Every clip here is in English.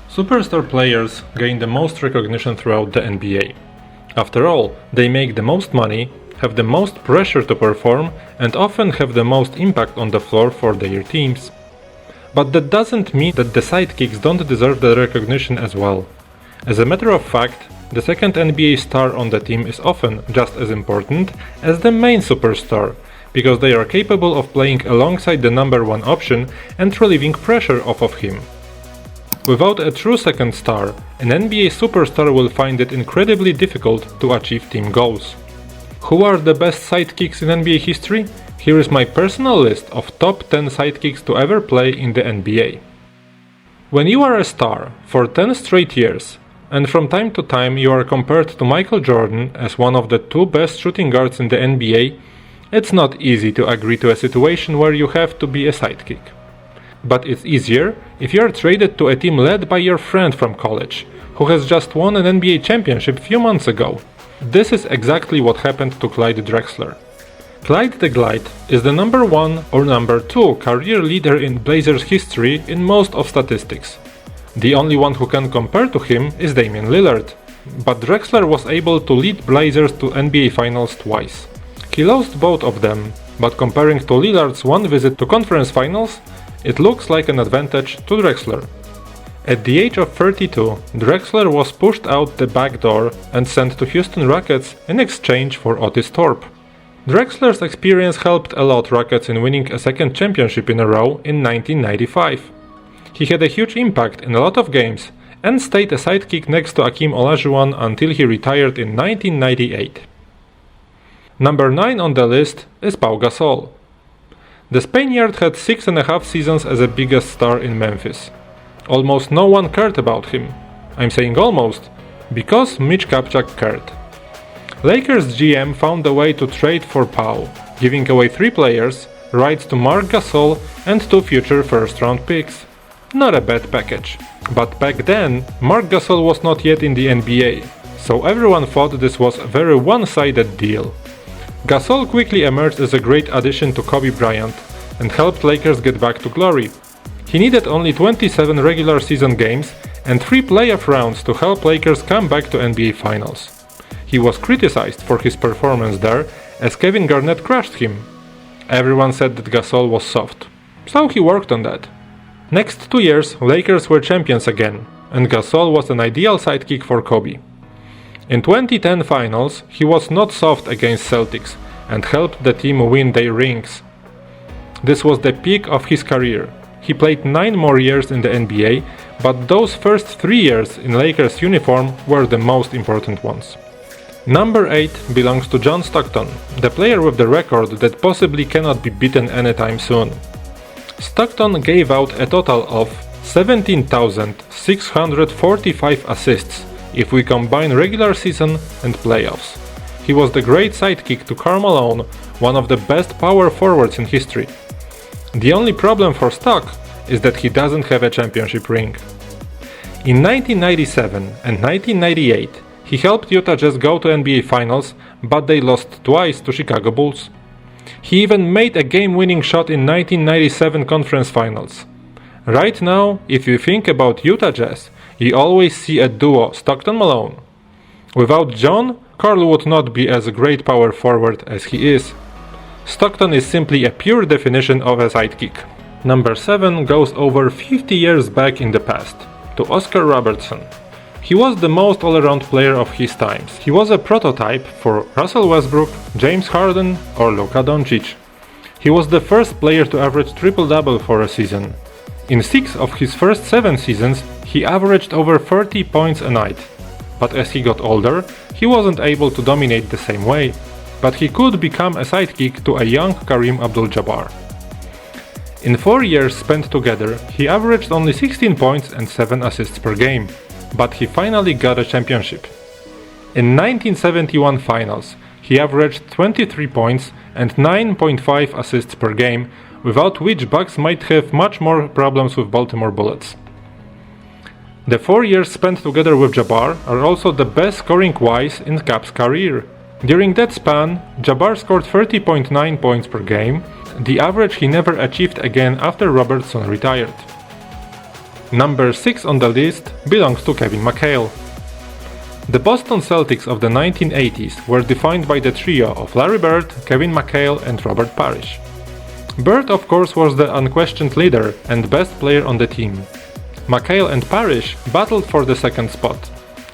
Superstar players gain the most recognition throughout the NBA. After all, they make the most money, have the most pressure to perform, and often have the most impact on the floor for their teams. But that doesn't mean that the sidekicks don't deserve the recognition as well. As a matter of fact, the second NBA star on the team is often just as important as the main superstar, because they are capable of playing alongside the number one option and relieving pressure off of him. Without a true second star, an NBA superstar will find it incredibly difficult to achieve team goals. Who are the best sidekicks in NBA history? Here is my personal list of top 10 sidekicks to ever play in the NBA. When you are a star for 10 straight years, and from time to time you are compared to Michael Jordan as one of the two best shooting guards in the NBA, it's not easy to agree to a situation where you have to be a sidekick. But it's easier if you are traded to a team led by your friend from college, who has just won an NBA championship a few months ago. This is exactly what happened to Clyde Drexler. Clyde the Glide is the number 1 or number 2 career leader in Blazers history in most of statistics. The only one who can compare to him is Damian Lillard, but Drexler was able to lead Blazers to NBA Finals twice. He lost both of them, but comparing to Lillard's one visit to Conference Finals, it looks like an advantage to Drexler. At the age of 32, Drexler was pushed out the back door and sent to Houston Rockets in exchange for Otis Thorpe. Drexler's experience helped a lot Rockets in winning a second championship in a row in 1995. He had a huge impact in a lot of games and stayed a sidekick next to Akeem Olajuwon until he retired in 1998. Number 9 on the list is Pau Gasol. The Spaniard had 6.5 seasons as the biggest star in Memphis. Almost no one cared about him. I'm saying almost, because Mitch Kupchak cared. Lakers GM found a way to trade for Pau, giving away 3 players, rights to Marc Gasol and 2 future first-round picks. Not a bad package. But back then, Marc Gasol was not yet in the NBA, so everyone thought this was a very one-sided deal. Gasol quickly emerged as a great addition to Kobe Bryant and helped Lakers get back to glory. He needed only 27 regular season games and 3 playoff rounds to help Lakers come back to NBA Finals. He was criticized for his performance there, as Kevin Garnett crushed him. Everyone said that Gasol was soft, so he worked on that. Next 2 years, Lakers were champions again, and Gasol was an ideal sidekick for Kobe. In 2010 finals, he was not soft against Celtics and helped the team win their rings. This was the peak of his career. He played 9 more years in the NBA, but those first 3 years in Lakers uniform were the most important ones. Number 8 belongs to John Stockton, the player with the record that possibly cannot be beaten anytime soon. Stockton gave out a total of 17,645 assists if we combine regular season and playoffs. He was the great sidekick to Karl Malone, one of the best power forwards in history. The only problem for Stock is that he doesn't have a championship ring. In 1997 and 1998, he helped Utah Jazz go to NBA Finals, but they lost twice to Chicago Bulls. He even made a game-winning shot in 1997 Conference Finals. Right now, if you think about Utah Jazz, you always see a duo Stockton-Malone. Without John, Karl would not be as a great power forward as he is. Stockton is simply a pure definition of a sidekick. Number 7 goes over 50 years back in the past, to Oscar Robertson. He was the most all-around player of his times. He was a prototype for Russell Westbrook, James Harden or Luka Doncic. He was the first player to average triple-double for a season. In 6 of his first 7 seasons, he averaged over 30 points a night. But as he got older, he wasn't able to dominate the same way. But he could become a sidekick to a young Kareem Abdul-Jabbar. In 4 years spent together, he averaged only 16 points and 7 assists per game. But he finally got a championship. In 1971 finals, he averaged 23 points and 9.5 assists per game, without which Bucks might have much more problems with Baltimore Bullets. The 4 years spent together with Jabbar are also the best scoring-wise in Cap's career. During that span, Jabbar scored 30.9 points per game, the average he never achieved again after Robertson retired. Number 6 on the list belongs to Kevin McHale. The Boston Celtics of the 1980s were defined by the trio of Larry Bird, Kevin McHale and Robert Parrish. Bird, of course, was the unquestioned leader and best player on the team. McHale and Parrish battled for the second spot,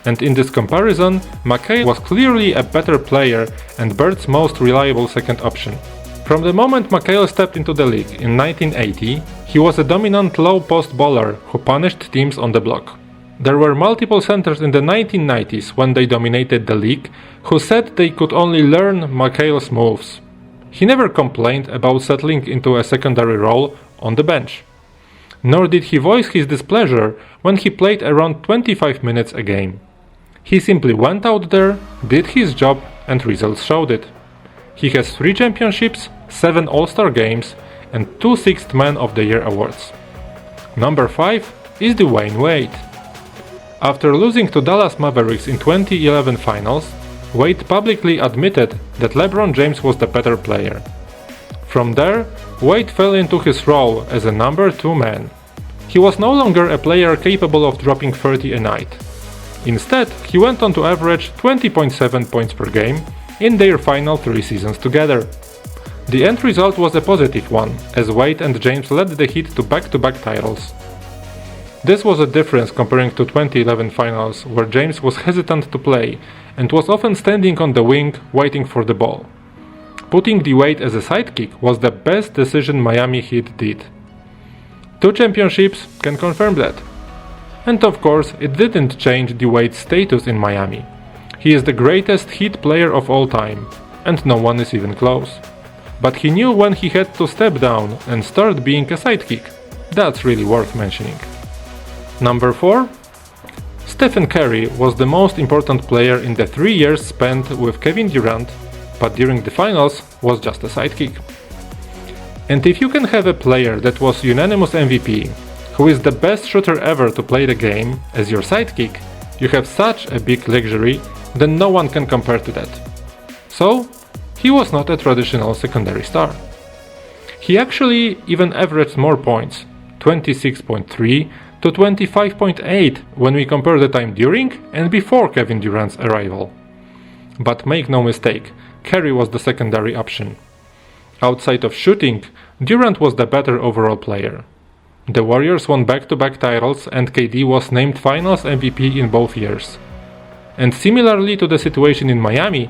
and in this comparison, McHale was clearly a better player and Bird's most reliable second option. From the moment McHale stepped into the league in 1980, he was a dominant low-post bowler who punished teams on the block. There were multiple centers in the 1990s when they dominated the league who said they could only learn McHale's moves. He never complained about settling into a secondary role on the bench. Nor did he voice his displeasure when he played around 25 minutes a game. He simply went out there, did his job, and results showed it. He has 3 championships, 7 All-Star games, and 2 Sixth Man of the Year awards. Number 5 is DWade Wade. After losing to Dallas Mavericks in 2011 finals, Wade publicly admitted that LeBron James was the better player. From there, Wade fell into his role as a number 2 man. He was no longer a player capable of dropping 30 a night. Instead, he went on to average 20.7 points per game in their final 3 seasons together. The end result was a positive one, as Wade and James led the Heat to back-to-back titles. This was a difference comparing to 2011 finals, where James was hesitant to play and was often standing on the wing waiting for the ball. Putting DWade as a sidekick was the best decision Miami Heat did. 2 championships can confirm that. And of course, it didn't change DWade's status in Miami. He is the greatest Heat player of all time, and no one is even close. But he knew when he had to step down and start being a sidekick. That's really worth mentioning. Number 4. Stephen Curry was the most important player in the 3 years spent with Kevin Durant, but during the finals was just a sidekick. And if you can have a player that was unanimous MVP, who is the best shooter ever to play the game, as your sidekick, you have such a big luxury that no one can compare to that. So, he was not a traditional secondary star. He actually even averaged more points, 26.3 to 25.8 when we compare the time during and before Kevin Durant's arrival. But make no mistake, Curry was the secondary option. Outside of shooting, Durant was the better overall player. The Warriors won back-to-back titles and KD was named Finals MVP in both years. And similarly to the situation in Miami,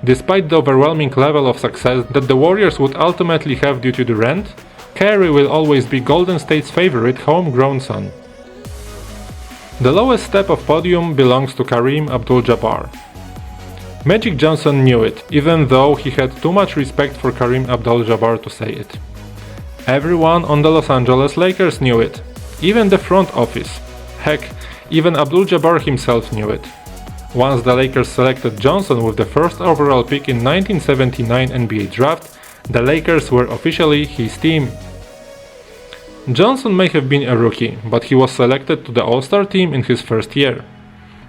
despite the overwhelming level of success that the Warriors would ultimately have due to Durant, Curry will always be Golden State's favorite homegrown son. The lowest step of podium belongs to Kareem Abdul-Jabbar. Magic Johnson knew it, even though he had too much respect for Kareem Abdul-Jabbar to say it. Everyone on the Los Angeles Lakers knew it, even the front office. Heck, even Abdul-Jabbar himself knew it. Once the Lakers selected Johnson with the first overall pick in 1979 NBA draft, the Lakers were officially his team. Johnson may have been a rookie, but he was selected to the All-Star team in his first year.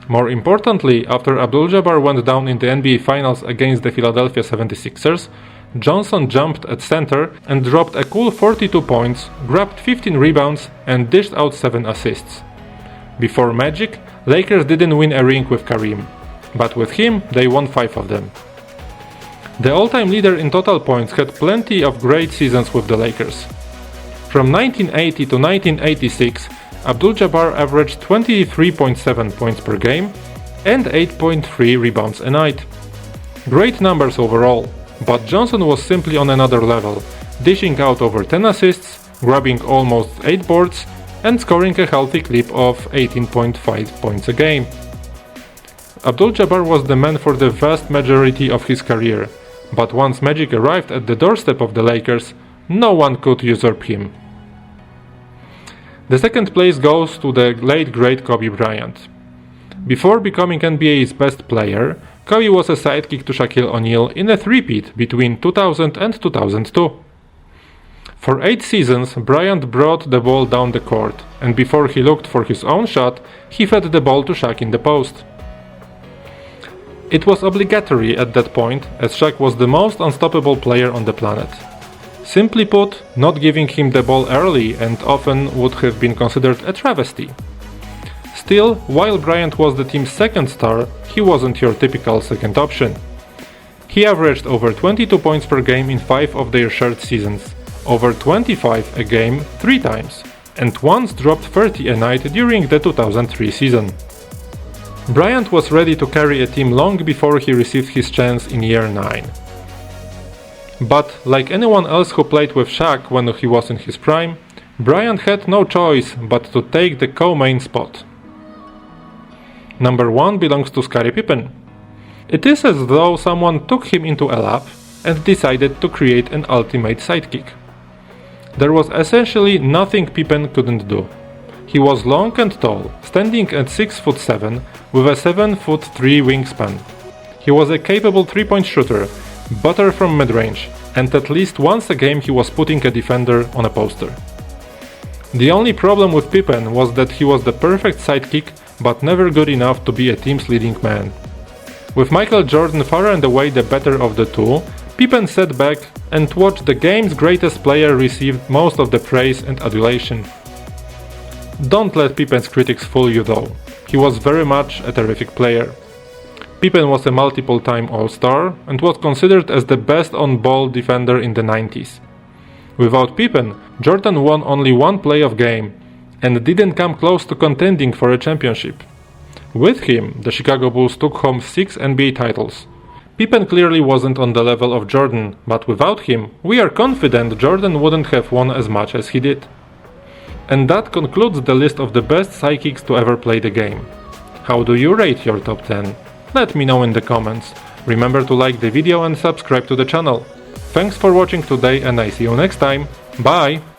More importantly, after Abdul-Jabbar went down in the NBA Finals against the Philadelphia 76ers, Johnson jumped at center and dropped a cool 42 points, grabbed 15 rebounds and dished out 7 assists. Before Magic, Lakers didn't win a ring with Kareem, but with him they won 5 of them. The all-time leader in total points had plenty of great seasons with the Lakers. From 1980 to 1986, Abdul-Jabbar averaged 23.7 points per game and 8.3 rebounds a night. Great numbers overall, but Johnson was simply on another level, dishing out over 10 assists, grabbing almost 8 boards, and scoring a healthy clip of 18.5 points a game. Abdul-Jabbar was the man for the vast majority of his career, but once Magic arrived at the doorstep of the Lakers, no one could usurp him. The second place goes to the late great Kobe Bryant. Before becoming NBA's best player, Kobe was a sidekick to Shaquille O'Neal in a three-peat between 2000 and 2002. For 8 seasons, Bryant brought the ball down the court, and before he looked for his own shot, he fed the ball to Shaq in the post. It was obligatory at that point, as Shaq was the most unstoppable player on the planet. Simply put, not giving him the ball early and often would have been considered a travesty. Still, while Bryant was the team's second star, he wasn't your typical second option. He averaged over 22 points per game in 5 of their shared seasons, over 25 a game 3 times, and once dropped 30 a night during the 2003 season. Bryant was ready to carry a team long before he received his chance in year 9. But, like anyone else who played with Shaq when he was in his prime, Bryant had no choice but to take the co-main spot. Number 1 belongs to Scottie Pippen. It is as though someone took him into a lab and decided to create an ultimate sidekick. There was essentially nothing Pippen couldn't do. He was long and tall, standing at 6'7" with a 7'3" wingspan. He was a capable 3-point shooter, butter from mid-range, and at least once a game he was putting a defender on a poster. The only problem with Pippen was that he was the perfect sidekick, but never good enough to be a team's leading man. With Michael Jordan far and away the better of the two, Pippen sat back and watched the game's greatest player receive most of the praise and adulation. Don't let Pippen's critics fool you though. He was very much a terrific player. Pippen was a multiple-time All-Star and was considered as the best on-ball defender in the 90s. Without Pippen, Jordan won only one playoff game and didn't come close to contending for a championship. With him, the Chicago Bulls took home 6 NBA titles. Pippen clearly wasn't on the level of Jordan, but without him, we are confident Jordan wouldn't have won as much as he did. And that concludes the list of the best sidekicks to ever play the game. How do you rate your top 10? Let me know in the comments. Remember to like the video and subscribe to the channel. Thanks for watching today and I see you next time. Bye!